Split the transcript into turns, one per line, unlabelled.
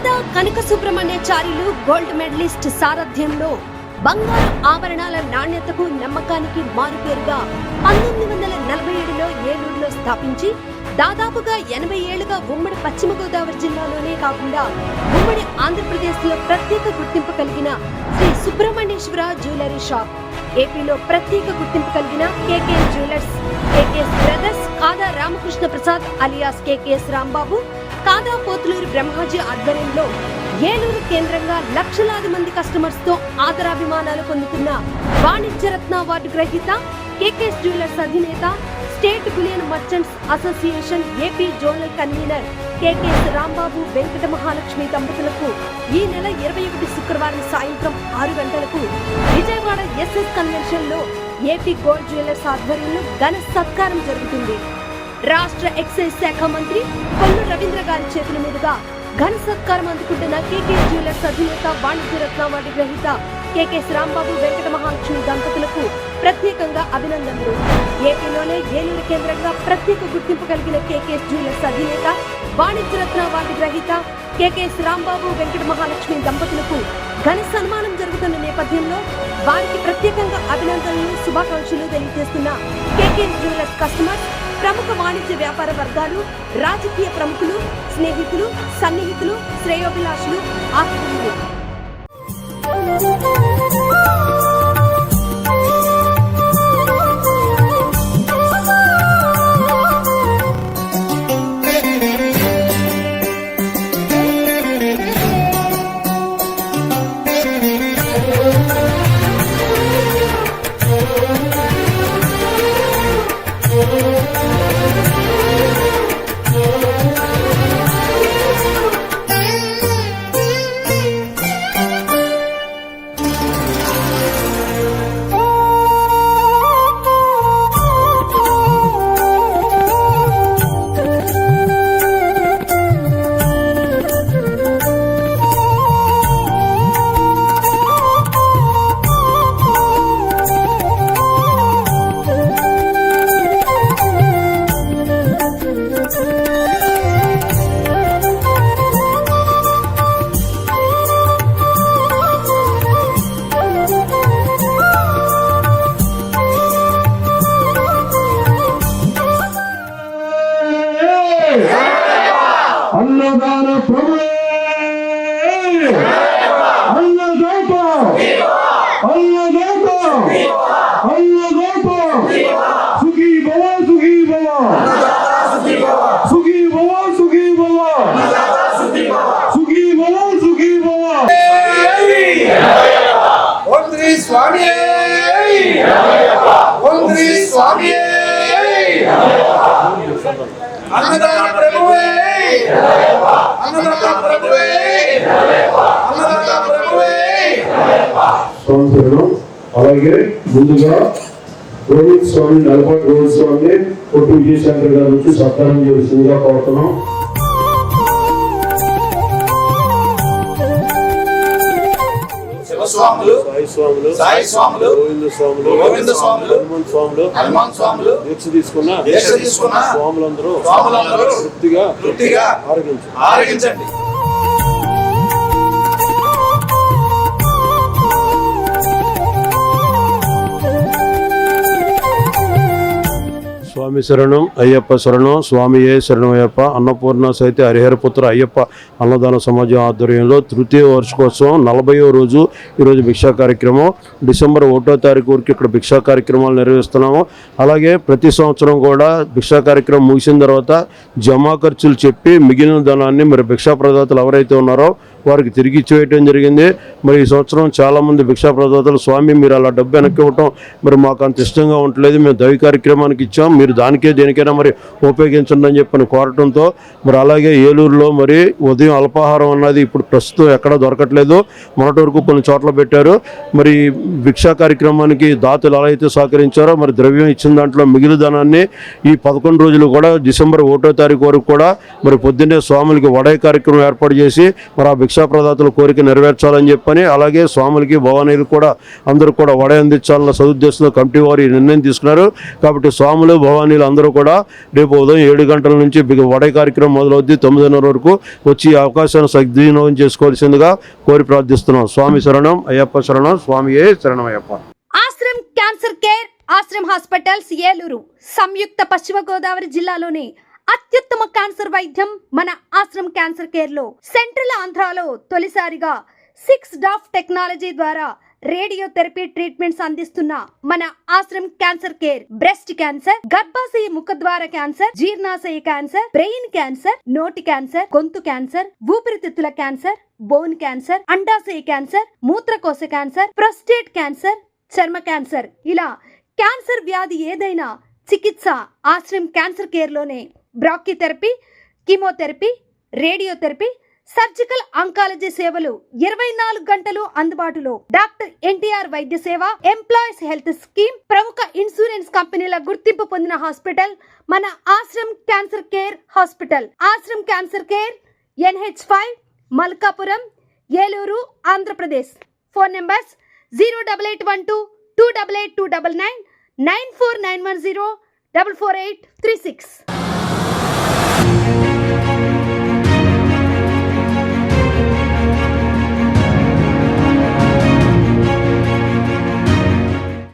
దాదా కనక సుబ్రహ్మణ్యాచార్యులు gold medallist సారథ్యంలో బంగారు ఆభరణాల నాణ్యతకు నమ్మకానికి మారుపేరుగా 1947లో ఏలూరులో స్థాపించి దాదాపుగా 80 ఏళ్లుగా ఉమ్మడి పశ్చిమ గోదావరి జిల్లాలోనే కాకుండా ఉమ్మడి ఆంధ్రప్రదేశ్లో ప్రత్యేక గుర్తింపు కలిగిన శ్రీ సుబ్రహ్మణ్యేశ్వర జ్యువెలరీ షాప్, ఏపీలో ప్రత్యేక గుర్తింపు కలిగిన కేకేఎస్ జ్యువెలర్స్, కేకేఎస్ బ్రదర్స్, కాదా రామకృష్ణ ప్రసాద్ అలియాస్ కేకేఎస్ రాంబాబు, కాదా పోతులూరు బ్రహ్మాజీ ఆధ్వర్యంలో ఏలూరు కేంద్రంగా లక్షలాది మంది కస్టమర్స్ తో ఆదరాభిమానాలు పొందుతున్న వాణిజ్యరత్న అవార్డు గ్రహీత, కేకేఎస్ జ్యువెలర్స్ అధినేత, state bullion merchants association AP zonal convener KKS Rambabu Venkata Mahalakshmi దంపతులకు ఈ నెల 21 శుక్రవారం సాయంత్రం 6 గంటలకు విజయవాడ ఎస్ఎస్ కన్వెన్షన్ లో ఏపీ గోల్డ్ జ్యువెలర్స్ ఆధ్వర్యంలో ఘన సత్కారం జరుగుతుంది. రాష్ట్ర ఎక్సైజ్ శాఖ మంత్రి కొల్లు రవీంద్ర గారి చేతుల మీదుగా ఘన సత్కారం అందుకుంటున్న కేకేఎస్ జ్యువెలర్స్ అధినేత, వాణిజ్యరత్న అవార్డు గ్రహీత కేకేఎస్ రాంబాబు వెంకట మహాలక్ష్మి దంపతులకు ప్రత్యేకంగా అభినందనలు. ఏపీలోనే ఏలూరు కేంద్రంగా ప్రత్యేక గుర్తింపు కలిగిన కేకేఎస్ జ్యువెలర్స్ అధినేత, వాణిజ్యరత్న అవార్డు గ్రహీత కేకేఎస్ రాంబాబు వెంకట మహాలక్ష్మి దంపతులకు ఘన సన్మానం జరుగుతున్న నేపథ్యంలో వారికి ప్రత్యేకంగా అభినందనలు, శుభాకాంక్షలు తెలియజేస్తున్న కేకేఎస్ జ్యువెలర్స్ కస్టమర్స్, ప్రముఖ వాణిజ్య వ్యాపార వర్గాలు, రాజకీయ ప్రముఖులు, స్నేహితులు, సన్నిహితులు, శ్రేయోభిలాషులు, ఆత్మీయులు.
అన్నదాన ప్రభువే, అన్నదాత, అన్నదాత, అన్నదాత, సుఖీ భవ, సుఖీ భవ, సుఖీ భవ, సుఖీ భవ, సుఖీ భవ, సుఖీ భవ.
ఓం శ్రీ స్వామి, ఓం శ్రీ స్వామి, అన్నదాన ప్రభువే, అన్నదాన ప్రభువే, అన్నదాన ప్రభువే.
సంవత్సరం అలాగే ముందుగా గోవింద్ స్వామి, నలపాటి గోవింద్ స్వామిని కొట్టు విజయశంకర్ గారు వచ్చి సత్కారం చేసిందిగా కోరుతున్నాం.
శివస్వాములు, సాయి స్వాములు, గోవింద స్వాములు, హనుమాన్ స్వాములు దీక్ష తీసుకున్న స్వాములందరూ తృప్తిగా ఆరగించండి.
స్వామి శరణం అయ్యప్ప శరణం, స్వామియే శరణం అయ్యప్ప. అన్నపూర్ణ సైతే హరిహరపుత్ర అయ్యప్ప అన్నదాన సమాజం ఆధ్వర్యంలో తృతీయ వార్షికోత్సవం 40వ రోజు ఈరోజు భిక్షా కార్యక్రమం. డిసెంబర్ 1వ తారీఖు వరకు ఇక్కడ భిక్షా కార్యక్రమాలు నిర్వహిస్తున్నాము. అలాగే ప్రతి సంవత్సరం కూడా భిక్షా కార్యక్రమం ముగిసిన తర్వాత జమా ఖర్చులు చెప్పి మిగిలిన ధనాన్ని మరి భిక్షా ప్రదాతలు ఎవరైతే ఉన్నారో వారికి తిరిగి ఇచ్చేయటం జరిగింది. మరి ఈ సంవత్సరం చాలామంది భిక్షా ప్రదాతలు, స్వామి మీరు అలా డబ్బు వెనక్కి ఇవ్వటం మరి మాకు అంత ఇష్టంగా ఉండలేదు, మేము దైవ కార్యక్రమానికి ఇచ్చాం, మీరు దానికే దేనికైనా మరి ఉపయోగించండి అని చెప్పని కోరటంతో మరి అలాగే ఏలూరులో మరి ఉదయం అల్పాహారం అన్నది ఇప్పుడు ప్రస్తుతం ఎక్కడ దొరకట్లేదు, మొన్నటి వరకు కొన్ని చోట్ల పెట్టారు. మరి భిక్షా కార్యక్రమానికి దాతలు ఎలా అయితే సహకరించారో మరి ద్రవ్యం ఇచ్చిన దాంట్లో మిగిలిన ధనాన్ని ఈ 11 రోజులు కూడా డిసెంబర్ 1వ తారీఖు వరకు కూడా మరి పొద్దున్నే స్వాములకి వడయ కార్యక్రమం ఏర్పాటు చేసి మరి ఆ భిక్షా ప్రదాతల కోరిక నెరవేర్చాలని చెప్పని, అలాగే స్వాములకి భవానీలు కూడా అందరూ కూడా వడ అందించాలన్న సదుద్దేశంలో కమిటీ వారు నిర్ణయం తీసుకున్నారు. కాబట్టి స్వాములు భవానీ భవానీలు అందరూ కూడా రేపు ఉదయం 7 గంటల నుంచి వడే కార్యక్రమం మొదలవుద్ది. 9:30 వరకు వచ్చి ఈ అవకాశాన్ని సద్వినియోగం చేసుకోవాల్సిందిగా కోరి ప్రార్థిస్తున్నాం. స్వామి శరణం అయ్యప్ప శరణం. స్వామియే శరణం Ayyappa.
Ashram cancer care, Ashram hospitals, Eluru సంయుక్త పశ్చిమ గోదావరి జిల్లాలోని అత్యుత్తమ క్యాన్సర్ వైద్యం మన ఆశ్రమ్ క్యాన్సర్ కేర్ లో సెంట్రల్ ఆంధ్రాలో తొలిసారిగా 6 డాఫ్ టెక్నాలజీ ద్వారా రేడియోథెరపీ ట్రీట్మెంట్స్ అందిస్తున్న మన Ashram cancer care breast cancer, గర్భాశయ ముఖద్వార క్యాన్సర్, జీర్ణాశయ క్యాన్సర్, బ్రెయిన్ క్యాన్సర్, నోటి క్యాన్సర్, గొంతు క్యాన్సర్, ఊపిరితిత్తుల క్యాన్సర్, బోన్ క్యాన్సర్, అండాశయ క్యాన్సర్, మూత్రకోశ క్యాన్సర్, ప్రొస్టేట్ క్యాన్సర్, చర్మ క్యాన్సర్, ఇలా క్యాన్సర్ వ్యాధి ఏదైనా చికిత్స ఆశ్రమ్ క్యాన్సర్ కేర్ లోనే. బ్రాక్కిథెరపీ, కీమోథెరపీ, రేడియోథెరపీ, సర్జికల్ ఆంకాలజీ సేవలు 24 గంటలు అందుబాటులో. డాక్టర్ ఎన్టీఆర్ వైద్య సేవ, ఎంప్లాయీస్ హెల్త్ స్కీమ్, ప్రముఖ ఇన్సూరెన్స్ కంపెనీల గుర్తింపు పొందిన హాస్పిటల్ మన Ashram cancer care hospital. Ashram cancer care, NH5, Malkapuram, Eluru, Andhra Pradesh. Phone numbers 08812 288 299, 94910 44836.